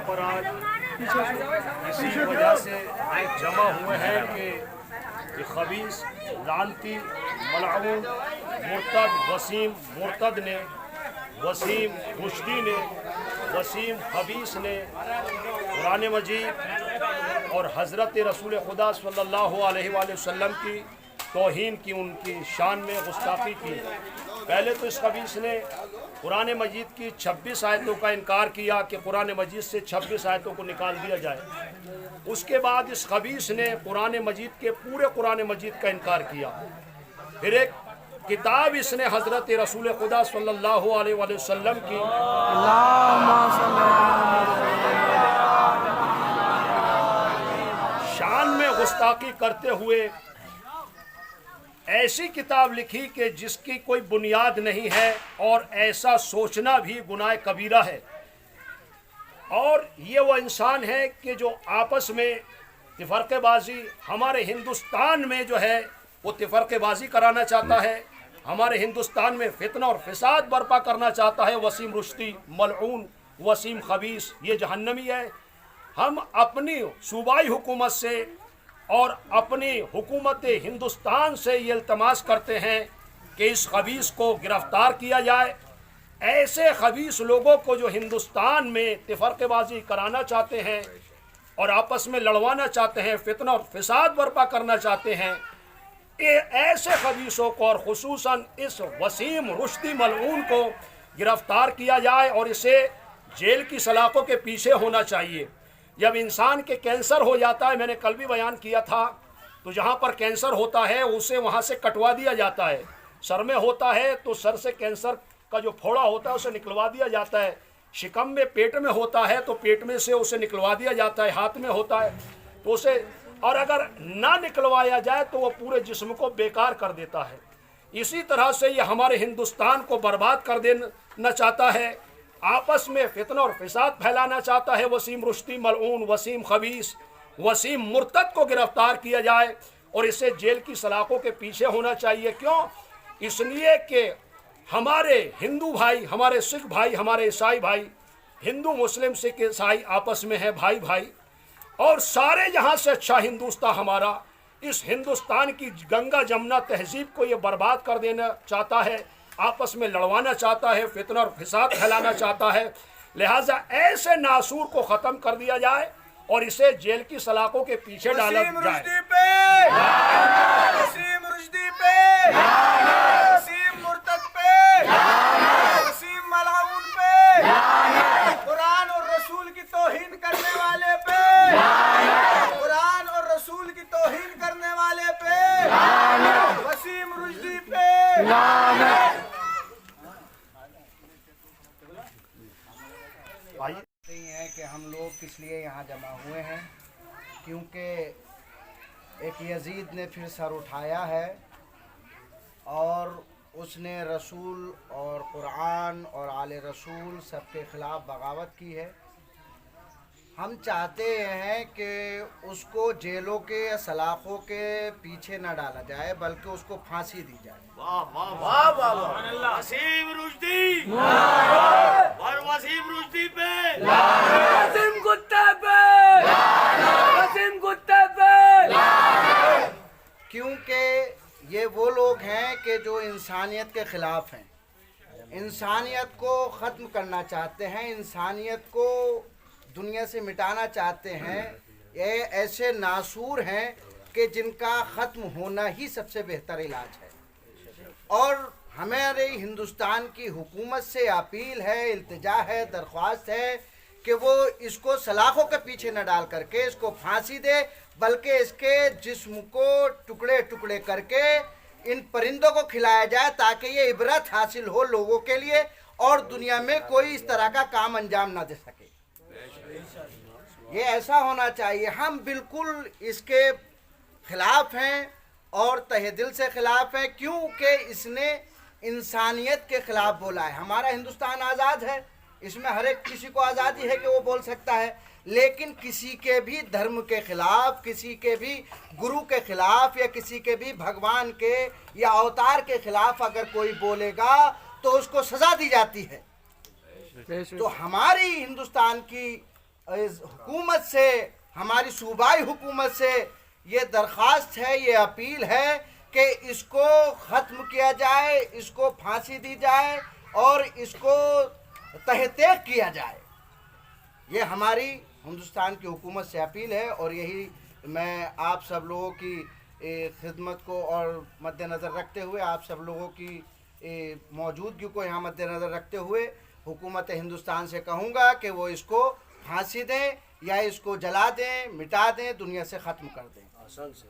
पर आज इसी वजह से जमा हुए हैं कि ये खबीस लानती मलऊन मुर्तद वसीम मुर्तद ने वसीम रुश्दी ने वसीम खबीस ने कुरान मजीद और हज़रत रसूल खुदा सल्लल्लाहु अलैहि वसल्लम की तौहीन की, उनकी शान में गुस्ताखी की। पहले तो इस खबीस ने कुरान मजीद की 26 आयतों का इनकार किया कि कुरान मजीद से 26 आयतों को निकाल दिया जाए। उसके बाद इस खबीस ने कुरान मजीद के पूरे कुरान मजीद का इनकार किया। फिर एक किताब इसने हज़रत रसूल खुदा सल्लल्लाहु अलैहि वसल्लम की शान में गुस्ताखी करते हुए ऐसी किताब लिखी कि जिसकी कोई बुनियाद नहीं है और ऐसा सोचना भी गुनाह कबीरा है। और ये वो इंसान है कि जो आपस में तिफरक़ेबाज़ी हमारे हिंदुस्तान में जो है वो तिफरक़ेबाज़ी कराना चाहता है, हमारे हिंदुस्तान में फितना और फिसाद बर्पा करना चाहता है। वसीम रुश्दी मलऊन वसीम खबीस ये जहन्नमी है। हम अपनी सूबाई हुकूमत से और अपनी हुकूमत हिंदुस्तान से ये इल्तमास करते हैं कि इस खबीस को गिरफ़्तार किया जाए। ऐसे खबीस लोगों को जो हिंदुस्तान में तिफरक़ेबाज़ी कराना चाहते हैं और आपस में लड़वाना चाहते हैं, फितना और फिसाद बर्पा करना चाहते हैं, ये ऐसे खबीसों को और खुसूसन इस वसीम रुश्दी मलऊन को गिरफ़्तार किया जाए और इसे जेल की सलाखों के पीछे होना चाहिए। जब इंसान के कैंसर हो जाता है, मैंने कल भी बयान किया था, तो जहाँ पर कैंसर होता है उसे वहाँ से कटवा दिया जाता है। सर में होता है तो सर से कैंसर का जो फोड़ा होता है उसे निकलवा दिया जाता है। शिकम में पेट में होता है तो पेट में से उसे निकलवा दिया जाता है। हाथ में होता है तो उसे, और अगर ना निकलवाया जाए तो वो पूरे जिस्म को बेकार कर देता है। इसी तरह से ये हमारे हिंदुस्तान को बर्बाद कर देना चाहता है, आपस में फितना और फिसाद फैलाना चाहता है। वसीम रुश्दी मलऊन वसीम खबीस वसीम मुर्तद को गिरफ़्तार किया जाए और इसे जेल की सलाखों के पीछे होना चाहिए। क्यों? इसलिए कि हमारे हिंदू भाई, हमारे सिख भाई, हमारे ईसाई भाई, हिंदू मुस्लिम सिख ईसाई आपस में है भाई भाई, और सारे जहाँ से अच्छा हिंदुस्तान हमारा, इस हिंदुस्तान की गंगा जमुना तहजीब को ये बर्बाद कर देना चाहता है, आपस में लड़वाना चाहता है, फितना और फिसाद फैलाना चाहता है। लिहाजा ऐसे नासूर को ख़त्म कर दिया जाए और इसे जेल की सलाखों के पीछे डाला जाए। वसीम रुश्दी पे, वसीम मुर्तद पे, वसीम मलऊन पे, कुरान और रसूल की तौहीन करने वाले पे, कुरान और रसूल की तौहीन करने वाले पे, वसीम रुश्दी पे। नहीं है कि हम लोग किस लिए यहाँ जमा हुए हैं, क्योंकि एक यजीद ने फिर सर उठाया है और उसने रसूल और कुरान और आले रसूल सबके ख़िलाफ़ बगावत की है। हम चाहते हैं कि उसको जेलों के या सलाखों के पीछे न डाला जाए, बल्कि उसको फांसी दी जाए। वाह वाह वाह वाह। वसीम रुश्दी और वसीम रुश्दी पे, वसीम कुत्ते पे, वसीम कुत्ते पे। क्योंकि ये वो लोग हैं कि जो इंसानियत के ख़िलाफ़ हैं, इंसानियत को ख़त्म करना चाहते हैं, इंसानियत को दुनिया से मिटाना चाहते हैं। ये ऐसे नासूर हैं कि जिनका ख़त्म होना ही सबसे बेहतर इलाज है। और हमारे हिंदुस्तान की हुकूमत से अपील है, इल्तिजा है, दरख्वास्त है कि वो इसको सलाखों के पीछे न डाल करके इसको फांसी दे, बल्कि इसके जिस्म को टुकड़े टुकड़े करके इन परिंदों को खिलाया जाए, ताकि ये इबरत हासिल हो लोगों के लिए और दुनिया में कोई इस तरह का काम अंजाम ना दे सके। ये ऐसा होना चाहिए। हम बिल्कुल इसके खिलाफ हैं और तहे दिल से खिलाफ हैं, क्योंकि इसने इंसानियत के खिलाफ बोला है। हमारा हिंदुस्तान आज़ाद है, इसमें हर एक किसी को आज़ादी है कि वो बोल सकता है, लेकिन किसी के भी धर्म के खिलाफ, किसी के भी गुरु के खिलाफ या किसी के भी भगवान के या अवतार के खिलाफ अगर कोई बोलेगा तो उसको सज़ा दी जाती है। तो हमारी हिंदुस्तान की اس حکومت سے، ہماری صوبائی حکومت سے یہ درخواست ہے، یہ اپیل ہے کہ اس کو ختم کیا جائے، اس کو پھانسی دی جائے اور اس کو تحقیق کیا جائے۔ یہ ہماری ہندوستان کی حکومت سے اپیل ہے، اور یہی میں آپ سب لوگوں کی خدمت کو اور مد نظر رکھتے ہوئے، آپ سب لوگوں کی موجودگی کو یہاں مد نظر رکھتے ہوئے حکومت ہندوستان سے کہوں گا کہ وہ اس کو پھانسی دیں یا اس کو جلا دیں، مٹا دیں، دنیا سے ختم کر دیں۔ آسان سے